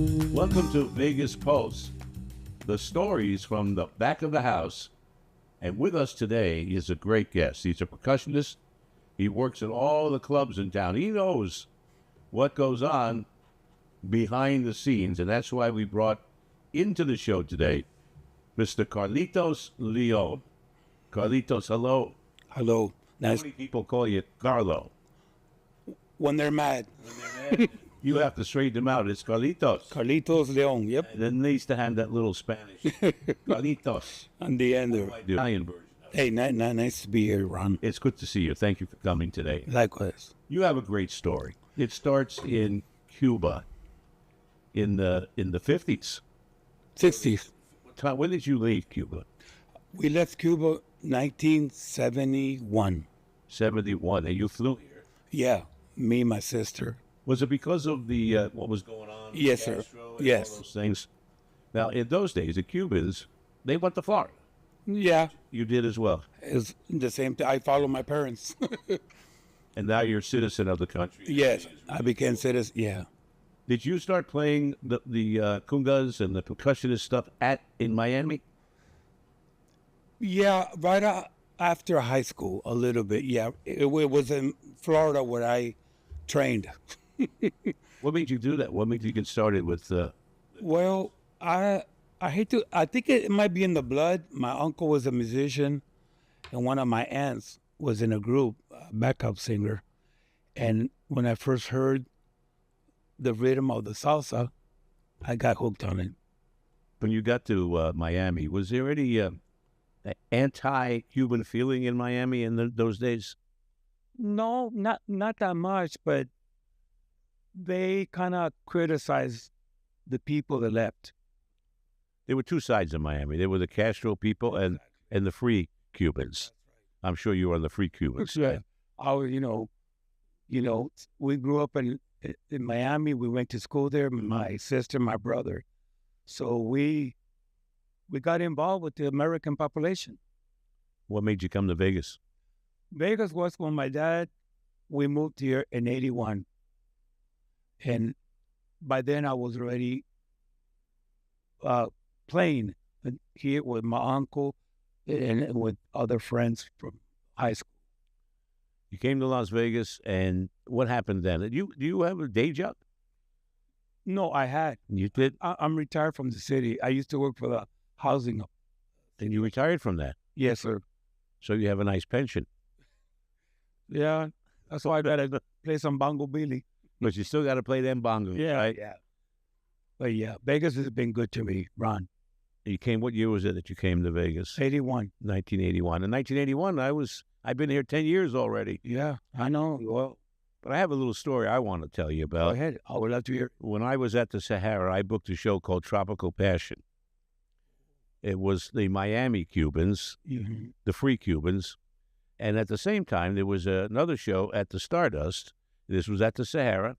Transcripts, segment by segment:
Welcome to Vegas Pulse, the stories from the back of the house. And with us today is a great guest. He's a percussionist. He works at all the clubs in town. He knows what goes on behind the scenes, and that's why we brought into the show today Mr. Carlitos Leon. Carlitos, hello. Hello. How Nice. many people call you Carlo? When they're mad. You have to straighten them out. It's Carlitos. Carlitos Leon. Yep. And then they used to have that little Spanish. Carlitos. On the end there. The Italian version. Hey, nice to be here, Ron. It's good to see you. Thank you for coming today. Likewise. You have a great story. It starts in Cuba in the 50s. 60s. When did you leave Cuba? We left Cuba 1971. 71. And you flew here. Yeah. Me and my sister. Was it because of the what was going on? Yes, sir. Castro and Yes. all those things. Now, in those days, the Cubans, they went to Florida. Yeah. You did as well. It's the same thing. I follow my parents. And now you're a citizen of the country. Yes. I became citizen. Yeah. Did you start playing the congas and the percussionist stuff in Miami? Yeah. Right after high school, a little bit. Yeah. It was in Florida where I trained. What made you do that? What made you get started with? Well, I hate to. I think it might be in the blood. My uncle was a musician, and one of my aunts was in a group, backup singer. And when I first heard the rhythm of the salsa, I got hooked on it. When you got to Miami, was there any anti-Cuban feeling in Miami in those days? No, not that much, but they kind of criticized the people that left. There were two sides of Miami. There were the Castro people and the free Cubans. I'm sure you were on the free Cubans. Yeah. I was, we grew up in Miami. We went to school there. My sister, my brother. So we got involved with the American population. What made you come to Vegas? Vegas was when we moved here in 81. And by then I was already playing here with my uncle and with other friends from high school. You came to Las Vegas, and what happened then? Do you have a day job? No, I had. You did? I'm retired from the city. I used to work for the housing. And you retired from that? Yes, sir. So you have a nice pension. Yeah, that's why I gotta play some bongo billy. But you still got to play them bongos, right? Yeah. But yeah, Vegas has been good to me, Ron. You came, what year was it that you came to Vegas? 81. 1981. In 1981, I've been here 10 years already. Yeah, I know. Well, But I have a little story I want to tell you go about. ahead. I would love to hear. When I was at the Sahara, I booked a show called Tropical Passion. It was the Miami Cubans, Mhm. the free Cubans, and at the same time, there was another show at the Stardust. This was at the Sahara,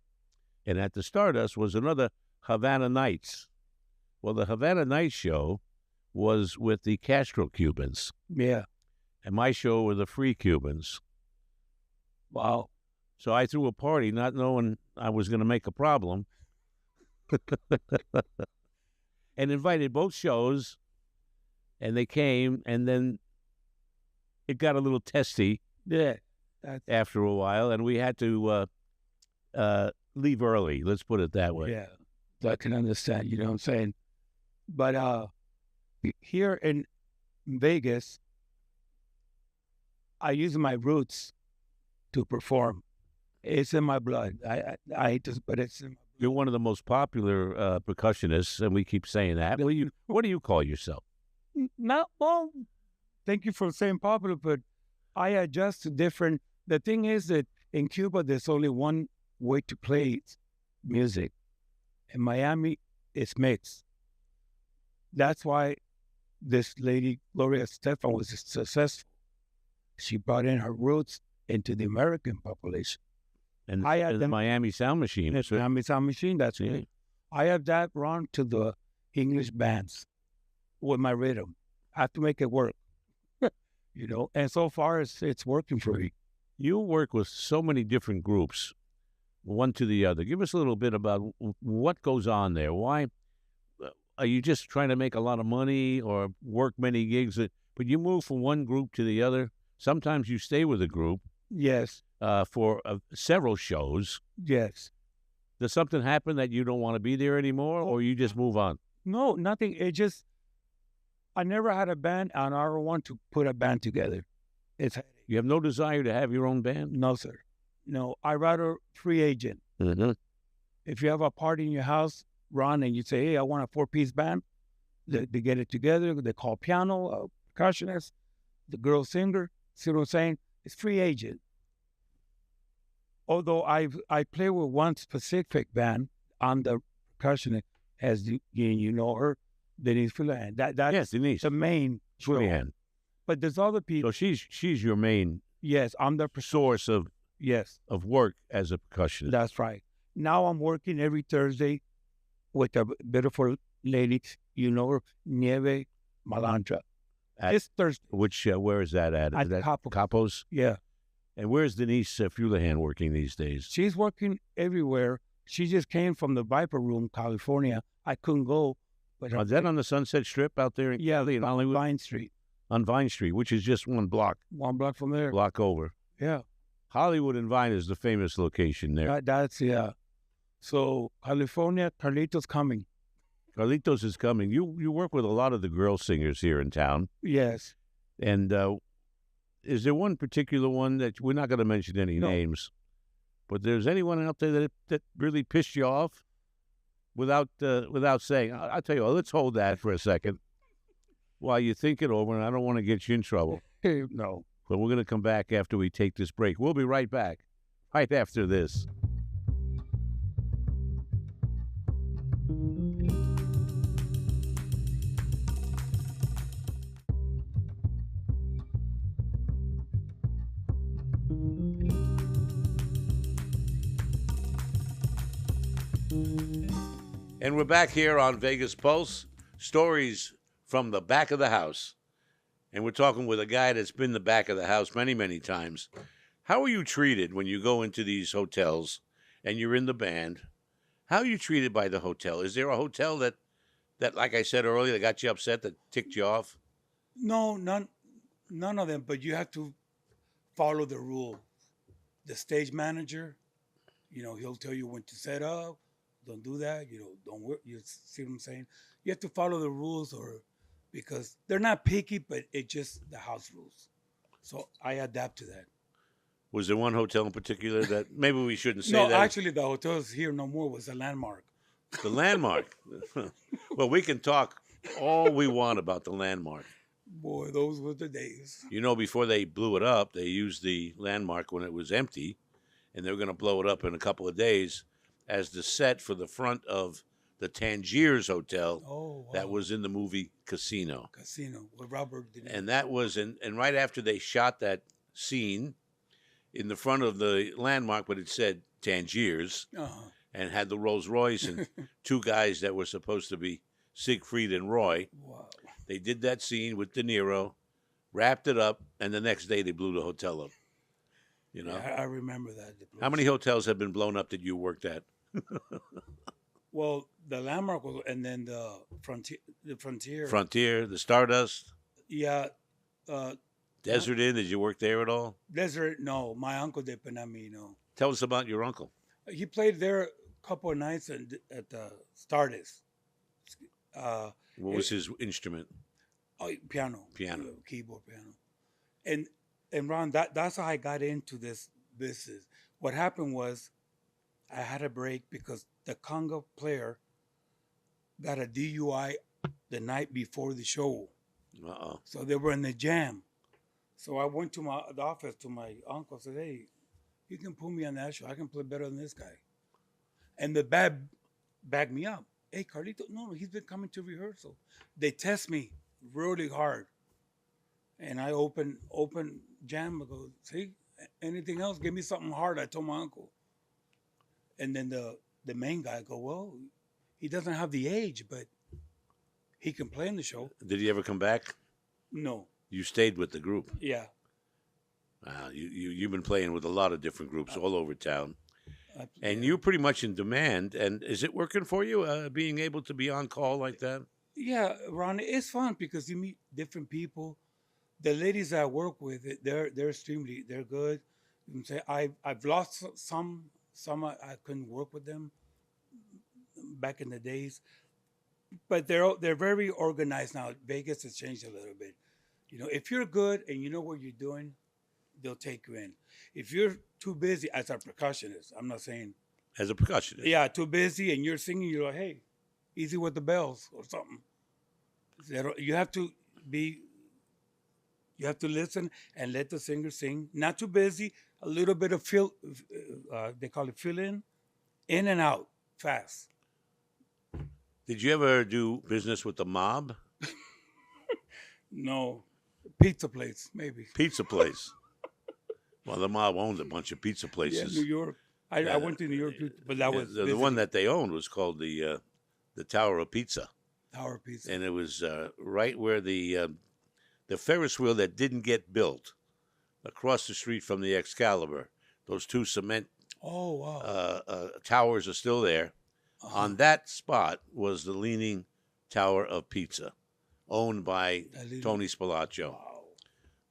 and at the Stardust was another Havana Nights. Well, the Havana Nights show was with the Castro Cubans, Yeah. and my show were the free Cubans. Wow. So I threw a party not knowing I was going to make a problem and invited both shows, and they came, and then it got a little testy Yeah. after a while, and we had to leave early. Let's put it that way. Yeah. I can understand, you know what I'm saying? But here in Vegas, I use my roots to perform. It's in my blood. I hate this, but it's in You're one of the most popular percussionists, and we keep saying that. What do you call yourself? not well. Thank you for saying popular, but I adjust to different. The thing is that in Cuba, there's only one way to play music. In Miami, it's mixed. That's why this lady, Gloria Estefan, was successful. She brought in her roots into the American population. And I had the them- Miami Sound Machine. It's Miami Sound Machine, that's Yeah. right. I have that run to the English bands with my rhythm. I have to make it work, and so far it's working for me. You work with so many different groups. one to the other. Give us a little bit about what goes on there. Why are you just trying to make a lot of money or work many gigs? But you move from one group to the other. Sometimes you stay with a group Yes, for several shows. yes. Does something happen that you don't want to be there anymore, or you just move on? No, nothing. It just, I never had a band and I don't want to put a band together. It's, You have no desire to have your own band? no, sir. No, I rather free agent. Mm-hmm. If you have a party in your house, Ron, and you say, hey, I want a 4-piece band, they get it together. They call piano, a percussionist, the girl singer. See what I'm saying? It's free agent. Although I play with one specific band, I'm the percussionist, as you know her, Denise Fulan. That's Yes, Denise. the main drill. Freehand. But there's other people. So she's your main Yes, I'm the source of yes, work as a percussionist. that's right. Now I'm working every Thursday with a beautiful lady, you know her, Nieve Malandra. This Thursday. Which where is that at? At Is that Capos. Capos? Yeah. And where's Denise Fulihan working these days? She's working everywhere. She just came from the Viper Room, California. I couldn't go. But Is that on the Sunset Strip out there in Cali, in Hollywood? Vine Street. On Vine Street, which is just one block From there. over. Yeah. Hollywood and Vine is the famous location there. That's, yeah. So, California, Carlitos coming. Carlitos is coming. You work with a lot of the girl singers here in town. Yes. And is there one particular one that we're not going to mention any names, but there's anyone out there that really pissed you off without saying? I'll tell you what, let's hold that for a second while you think it over, and I don't want to get you in trouble. No. But we're going to come back after we take this break. We'll be right back, right after this. And we're back here on Vegas Pulse, stories from the back of the house. And we're talking with a guy that's been the back of the house many, many times. How are you treated when you go into these hotels and you're in the band? How are you treated by the hotel? Is there a hotel that like I said earlier, that got you upset, that ticked you off? No, none of them, but you have to follow the rule. The stage manager, he'll tell you when to set up. Don't do that. Don't work. You see what I'm saying? You have to follow the rules, because they're not picky, but it's just the house rules. So I adapt to that. Was there one hotel in particular that maybe we shouldn't say No, that? actually, the hotels here no more was a Landmark. The Landmark. Well, we can talk all we want about the Landmark. Boy, those were the days. Before they blew it up, they used the Landmark when it was empty, and they were going to blow it up in a couple of days as the set for the front of the Tangiers Hotel. Oh, wow. That was in the movie Casino. Casino with Robert De Niro. And that was, and right after they shot that scene in the front of the Landmark, but it said Tangiers, and had the Rolls Royce and two guys that were supposed to be Siegfried and Roy. Wow. They did that scene with De Niro, wrapped it up, and the next day they blew the hotel up. Yeah, I remember that. How many hotels have been blown up that you worked at? Well, the Landmark was, and then the Frontier. Frontier, the Stardust, Yeah. Desert Inn. Did you work there at all? Desert, no. My uncle did, but not me, no. Tell us about your uncle. He played there a couple of nights at the Stardust. What was his instrument? Piano. Piano. Keyboard piano. And Ron, that's how I got into this business. What happened was I had a break because the conga player got a DUI the night before the show. Uh-oh. So they were in the jam. So I went to the office to my uncle and said, hey, you can put me on that show. I can play better than this guy. And the band backed me up. Hey, Carlito, no, he's been coming to rehearsal. They test me really hard. And I open jam. I go, see, anything else? Give me something hard. I told my uncle. And then the main guy go, well, he doesn't have the age, but he can play in the show. Did he ever come back? No. You stayed with the group. Yeah. You've been playing with a lot of different groups all over town. And Yeah. you're pretty much in demand. And is it working for you, being able to be on call like that? Yeah, Ron, it's fun because you meet different people. The ladies I work with, they're extremely they're good. You can say I've lost some I couldn't work with them back in the days, but they're very organized now. Vegas has changed a little bit. You know, if you're good and you know what you're doing, they'll take you in. If you're too busy as a percussionist, I'm not saying As a percussionist? yeah, too busy and you're singing, you're like, hey, easy with the bells or something. You have to be you have to listen and let the singer sing. Not too busy. A little bit of fill. They call it fill in and out, fast. Did you ever do business with the mob? No, pizza place maybe. Pizza place. Well, the mob owned a bunch of pizza Yeah, places. New York. I went to New York, but that was The one that they owned was called the Tower of Pizza, Tower Pizza. and it was right where the Ferris wheel that didn't get built, across the street from the Excalibur. Those two cement Oh wow. towers are still there. Uh-huh. On that spot was the Leaning Tower of Pizza, owned by Tony Spilaccio, Wow.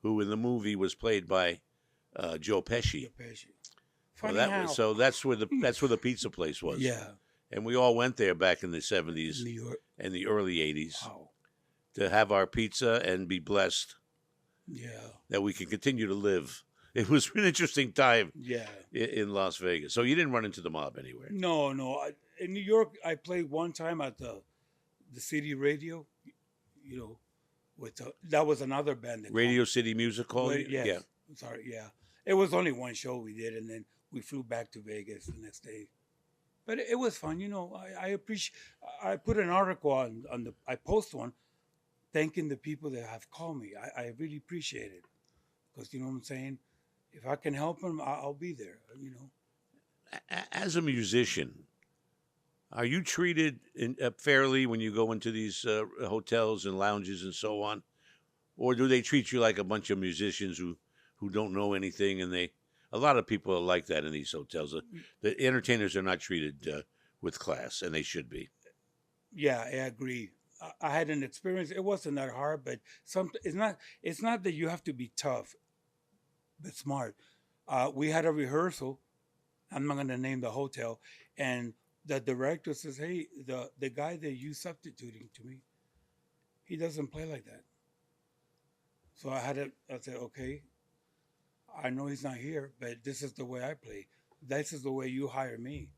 who in the movie was played by Joe Pesci. Funny Well, how. so that's where the pizza place was. Yeah, And we all went there back in the 70s New York. and the early 80s Wow. to have our pizza and be blessed Yeah. that we can continue to live. It was an interesting time Yeah. in Las Vegas. So you didn't run into the mob anywhere. No, no. In New York, I played one time at the city radio. You know, with that was another band. That Radio City Music Hall? Yes. Yeah. I'm sorry. Yeah. It was only one show we did, and then we flew back to Vegas the next day. But it was fun. You know, I appreciate. I put an article on the. I post one, thanking the people that have called me. I really appreciate it, because you know what I'm saying. If I can help them, I'll be there. You know. As a musician, are you treated fairly when you go into these hotels and lounges and so on? Or do they treat you like a bunch of musicians who don't know anything? And a lot of people are like that in these hotels. The entertainers are not treated with class, and they should be. Yeah, I agree. I had an experience. It wasn't that hard, but it's not. It's not that you have to be tough, but smart. We had a rehearsal. I'm not going to name the hotel, and the director says, "Hey, the guy that you substituting to me, he doesn't play like that." So I said, "Okay, I know he's not here, but this is the way I play. This is the way you hire me."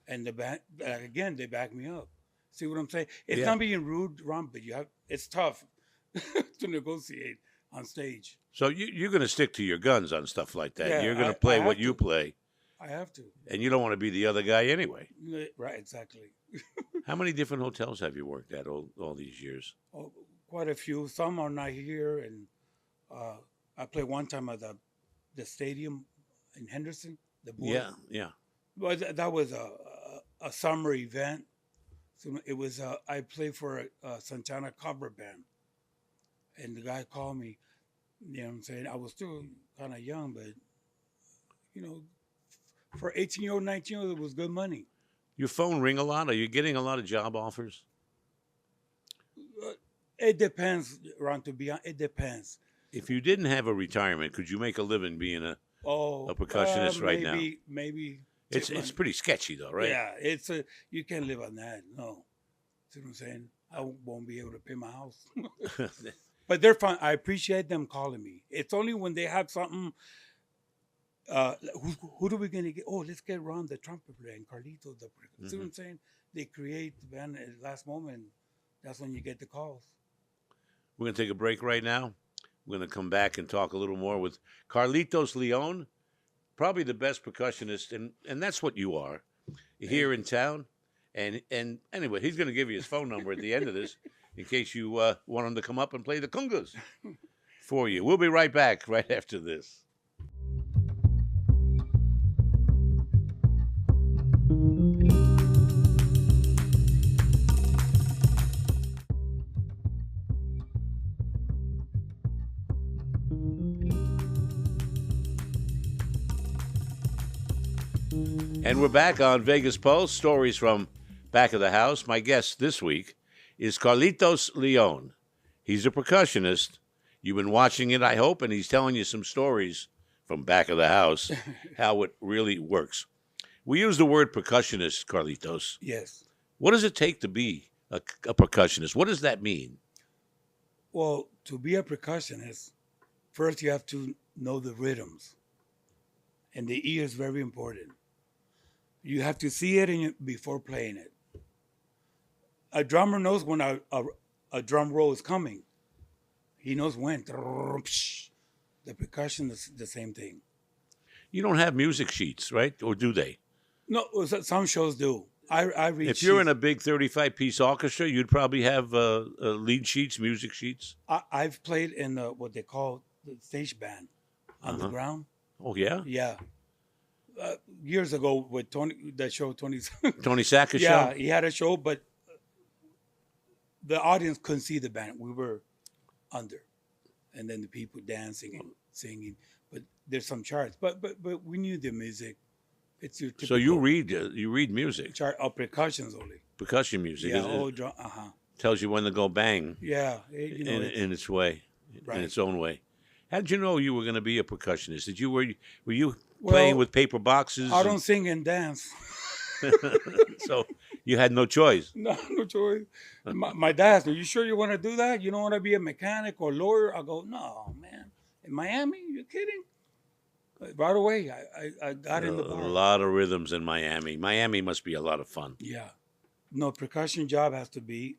And the band again, they back me up. See what I'm saying? It's not being rude, Ron, but it's tough to negotiate on stage. So you're going to stick to your guns on stuff like that. Yeah, You're going I to play have what you to. play, I have to. and you don't want to be the other guy anyway. Right, exactly. How many different hotels have you worked at all these years? Oh, quite a few. Some are not here, and I played one time at the stadium in Henderson. The board. Yeah. Well, that was a summer event. So it was I played for a Santana cover band, and the guy called me. You know what I'm saying? I was still kind of young, but you know, for 18-year-old, 19-year-old, it was good money. Your phone ring a lot? Are you getting a lot of job offers? It depends, Ron. To be honest, it depends. If you didn't have a retirement, could you make a living being a percussionist right now? Maybe. It's pretty sketchy though, right? Yeah, you can't live on that. No, see what I'm saying? I won't be able to pay my house. But they're fine. I appreciate them calling me. It's only when they have something. Who are we gonna get? Oh, let's get Ron, the trumpet player, and Carlitos, the. See what I'm saying? They create the band at the last moment. That's when you get the calls. We're gonna take a break right now. We're gonna come back and talk a little more with Carlitos Leon, probably the best percussionist, and that's what you are here in town. And anyway, he's gonna give you his phone number at the end of this in case you want him to come up and play the congas for you. We'll be right back right after this. And we're back on Vegas Pulse, stories from back of the house. My guest this week is Carlitos Leon. He's a percussionist. You've been watching it, I hope, and he's telling you some stories from back of the house, how it really works. We use the word percussionist, Carlitos. Yes. What does it take to be a percussionist? What does that mean? Well, to be a percussionist, first you have to know the rhythms. And the ear is very important. You have to see it before playing it. A drummer knows when a drum roll is coming. He knows when. The percussion is the same thing. You don't have music sheets, right? Or do they? No, some shows do. I read If you're in a big 35-piece orchestra, you'd probably have lead sheets, music sheets. I've played in what they call the stage band on the ground. Oh, yeah? Yeah. Years ago with Tony Tony Sacker's show? Yeah, he had a show, but the audience couldn't see the band. We were under. And then the people dancing and singing. But there's some charts. But we knew the music. It's your typical. So you read music? Chart of percussions only. Percussion music. Yeah, tells you when to go bang. Yeah. In its way. Right. In its own way. How did you know you were going to be a percussionist? Were you playing with paper boxes? I don't sing and dance. So you had no choice. No choice. My dad said, "You sure you want to do that? You don't want to be a mechanic or lawyer?" I go, "No, man. In Miami? You kidding?" Right away, I got in the bar. A lot of rhythms in Miami. Miami must be a lot of fun. Yeah. No, percussion job has to be,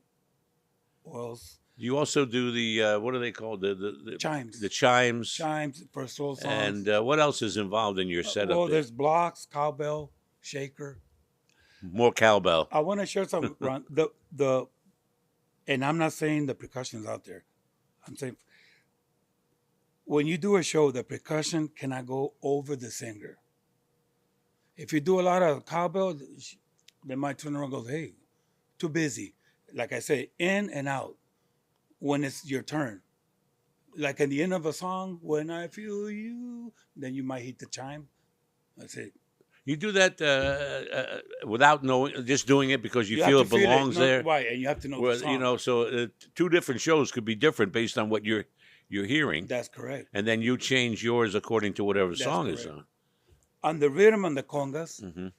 or else. You also do the, what are they called? The chimes. The chimes. Chimes for soul songs. And what else is involved in your setup? Well, there's blocks, cowbell, shaker. More cowbell. I want to share some, Ron. And I'm not saying the percussion's out there. I'm saying when you do a show, the percussion cannot go over the singer. If you do a lot of cowbell, they might turn around and go, "Hey, too busy." Like I say, in and out when it's your turn. Like at the end of a song, "When I feel you," then you might hit the chime. That's it. You do that without knowing, just doing it because you feel it belongs there. Right, and you have to know the song. So two different shows could be different based on what you're hearing. That's correct. And then you change yours according to whatever song is on. On the rhythm and the congas,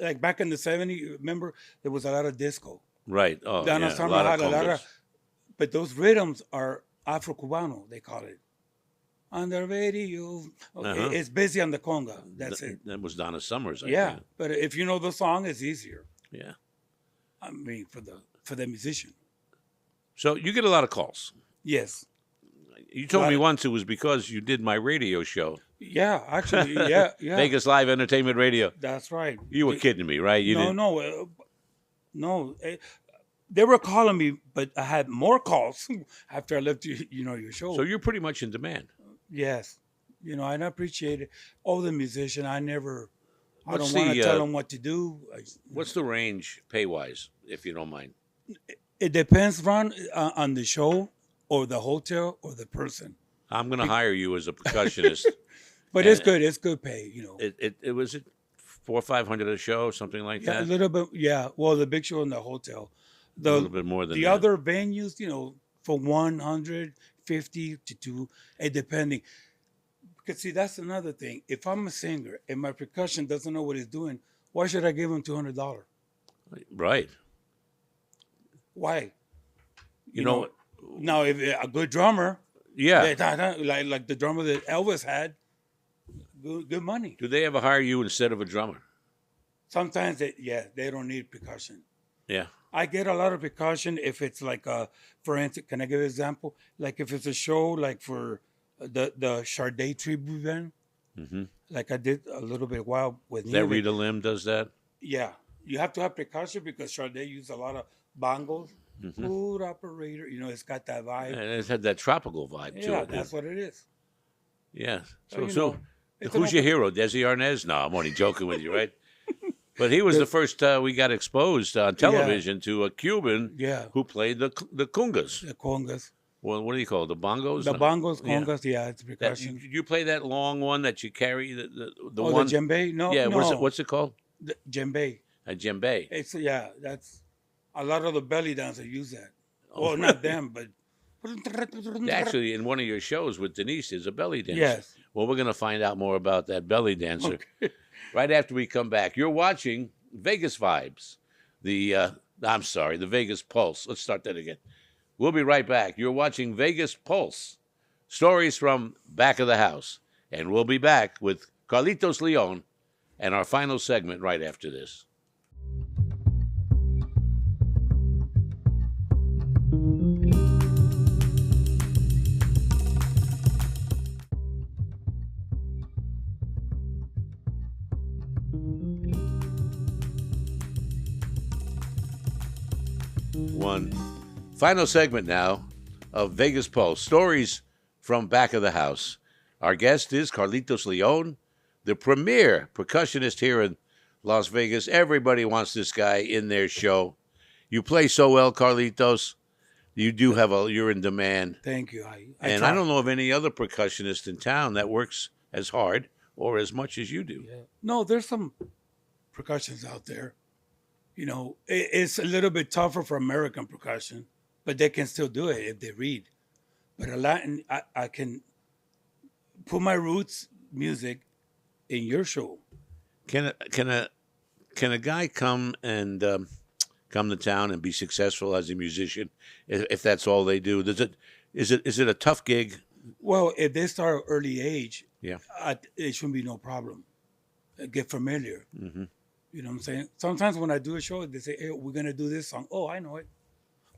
like back in the 70s, remember, there was a lot of disco. Right. Oh, Donna yeah, Summer had a lot of, but those rhythms are Afro-Cubano, they call it. On the radio, it's busy on the conga. That's it. That was Donna Summers, I think. But if you know the song, it's easier. Yeah. I mean, for the musician. So you get a lot of calls. Yes. You told me once it was because you did my radio show. Yeah, actually, yeah. Vegas Live Entertainment Radio. That's right. You were kidding me, right? No. They were calling me, but I had more calls after I left your show. So you're pretty much in demand. Yes. And I appreciate it. All the musicians, I don't want to tell them what to do. What's the range pay-wise, if you don't mind? It depends, Ron, on the show or the hotel or the person. I'm going to hire you as a percussionist. But it's good. It's good pay, It was $400 or $500 a show, something like that? A little bit, yeah. Well, the big show in the hotel. A little bit more than the that. other venues, for 150 to 2, depending. Because see, that's another thing. If I'm a singer and my percussion doesn't know what it's doing, why should I give him $200? Right. Why? Now if a good drummer, like the drummer that Elvis had, good money. Do they ever hire you instead of a drummer? Sometimes they don't need percussion. Yeah. I get a lot of percussion if it's like for instance, can I give an example? Like if it's a show like for the Sade tribute band, like I did a little bit while with That Rita Lim does that? Yeah. You have to have percussion because Sade used a lot of bongos. Food operator, it's got that vibe. And it had that tropical vibe to it. Yeah, that's what it is. Yeah. So who's your hero? Desi Arnaz? No, I'm only joking with you, right? But he was the first we got exposed on television to a Cuban who played the congas. The congas. Well, what do you call it? The bongos? The bongos, Yeah. congas, yeah, it's That, percussion. you play that long one that you carry, the Oh, one? the djembe? No, Yeah, no. what's it called? The djembe. A djembe. It's yeah, that's a lot of the belly dancers use that. Oh. Well, not them, but Actually, in one of your shows with Denise, there's a belly dancer. yes. Well, we're going to find out more about that belly dancer right after we come back. You're watching Vegas Vibes, the Vegas Pulse. Let's start that again. We'll be right back. You're watching Vegas Pulse, stories from back of the house. And we'll be back with Carlitos Leon and our final segment right after this. One final segment now of Vegas Pulse, stories from back of the house. Our guest is Carlitos Leon, the premier percussionist here in Las Vegas. Everybody wants this guy in their show. You play so well, Carlitos. You do you're in demand. Thank you. I don't know of any other percussionist in town that works as hard or as much as you do. Yeah. No, there's some percussions out there. You know, it's a little bit tougher for American percussion, but they can still do it if they read. But a Latin, I can put my roots music in your show. Can a guy come and come to town and be successful as a musician if that's all they do? Is it a tough gig? Well, if they start early age, Yeah, it shouldn't be no problem. Get familiar. mm-hmm. You know what I'm saying? Sometimes when I do a show, they say, hey, we're going to do this song. Oh, I know it.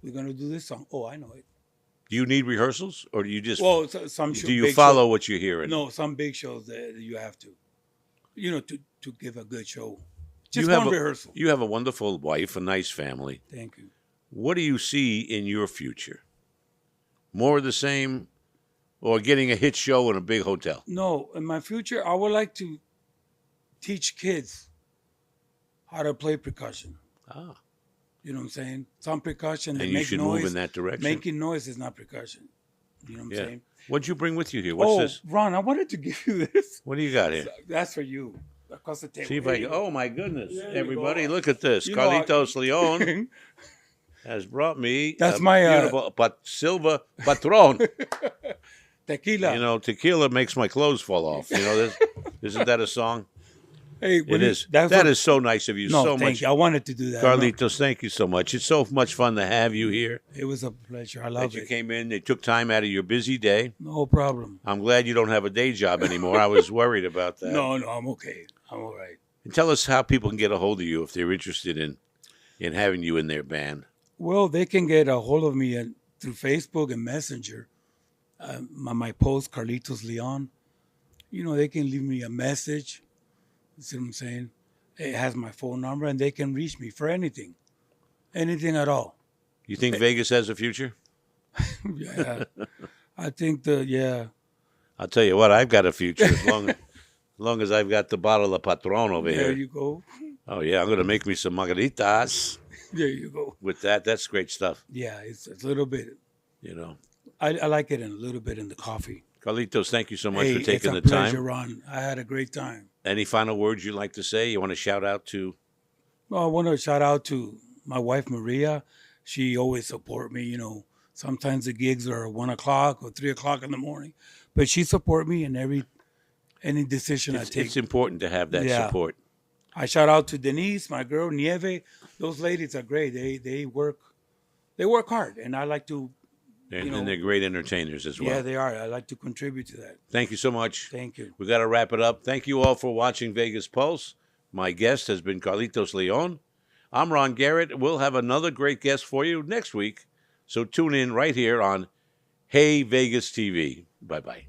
We're going to do this song. Oh, I know it. Do you need rehearsals, or do you just some do you follow what you're hearing? No, some big shows that you have to, to give a good show. You Just have one rehearsal. You have a wonderful wife, a nice family. Thank you. What do you see in your future? More of the same, or getting a hit show in a big hotel? No, in my future, I would like to teach kids how to play percussion. Ah, You know what I'm saying? Some percussion, they and you make should noise. move in that direction. Making noise is not percussion. You know what I'm Yeah. saying? What'd you bring with you here? What's this? Ron, I wanted to give you this. What do you got here? That's for you. Across the table. See if I can. Oh my goodness! There you Everybody, go. look at this. You know, Carlitos Leon has brought me. That's a my, beautiful Silva Patron. Tequila. You know, tequila makes my clothes fall off. You know, isn't that a song? Hey, It is. That is so nice of you. No, so thank much, you. I wanted to do that. Carlitos. Thank you so much. It's so much fun to have you here. No, it was a pleasure. I That love you it. came in. They took time out of your busy day. No problem. I'm glad you don't have a day job anymore. I was worried about that. No, I'm okay. I'm all right. And tell us how people can get a hold of you if they're interested in having you in their band. Well, they can get a hold of me through Facebook and Messenger. My post, Carlitos Leon. You know, they can leave me a message. You see what I'm saying? It has my phone number, and they can reach me for anything at all. You think Vegas has a future? Yeah, I think I'll tell you what, I've got a future as long as I've got the bottle of Patron over there here. you go. Oh yeah, I'm gonna make me some margaritas There you go. with that. That's great stuff. Yeah, it's a little bit. You know, I like it in a little bit in the coffee. Carlitos, thank you so much Hey, for taking the it's a pleasure, time. Ron. I had a great time. Any final words you'd like to say? You want to shout out to? Well, I want to shout out to my wife, Maria. She always support me. You know, sometimes the gigs are 1 o'clock or 3 o'clock in the morning, but she support me in any decision I take. It's important to have that support. I shout out to Denise, my girl, Nieve. Those ladies are great. They work hard, and I like to. And they're great entertainers as well. Yeah, they are. I like to contribute to that. Thank you so much. Thank you. We got to wrap it up. Thank you all for watching Vegas Pulse. My guest has been Carlitos Leon. I'm Ron Garrett. We'll have another great guest for you next week. So tune in right here on Hey Vegas TV. Bye-bye.